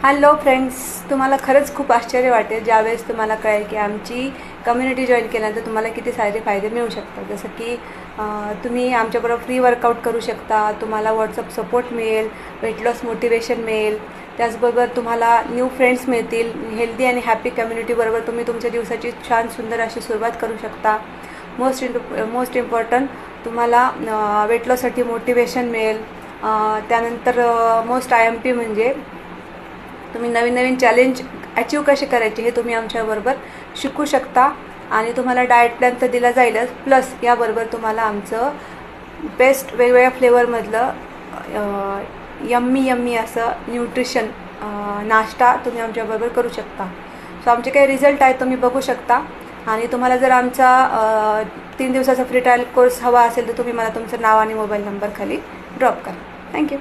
Hello friends, तुम्हाला खरंच खूप आश्चर्य वाटेल ज्यावेळेस तुम्हाला कळेल की आमची कम्युनिटी जॉईन केल्यानंतर तुम्हाला किती सारे फायदे मिळू शकतात. जसं की तुम्ही आमच्याबरोबर फ्री वर्कआउट करू शकता, तुम्हाला व्हॉट्सअप सपोर्ट मिळेल, वेट लॉस मोटिवेशन मिळेल, त्याचबरोबर तुम्हाला न्यू फ्रेंड्स मिळतील. हेल्दी आणि हॅपी कम्युनिटीबरोबर तुम्ही तुमच्या दिवसाची छान सुंदर अशी सुरुवात करू शकता. मोस्ट इम्पॉर्टंट तुम्हाला वेट लॉससाठी मोटिवेशन मिळेल. त्यानंतर मोस्ट IMP म्हणजे तुम्ही नवीन नवीन चॅलेंज अचीव कसे करायचे हे तुम्ही आमच्याबरोबर शिकू शकता. आणि तुम्हाला डाएट प्लॅन तर दिला जाईलच, प्लस याबरोबर तुम्हाला आमचं बेस्ट वेगवेगळ्या फ्लेवरमधलं यम्मी असं न्यूट्रिशन नाश्ता तुम्ही आमच्याबरोबर करू शकता. सो आमचे काही रिझल्ट आहेत तुम्ही बघू शकता. आणि तुम्हाला जर आमचा 3 दिवसाचा फ्री ट्रायल कोर्स हवा असेल तर तुम्ही मला तुमचं नाव आणि मोबाईल नंबर खाली ड्रॉप करा. थँक्यू.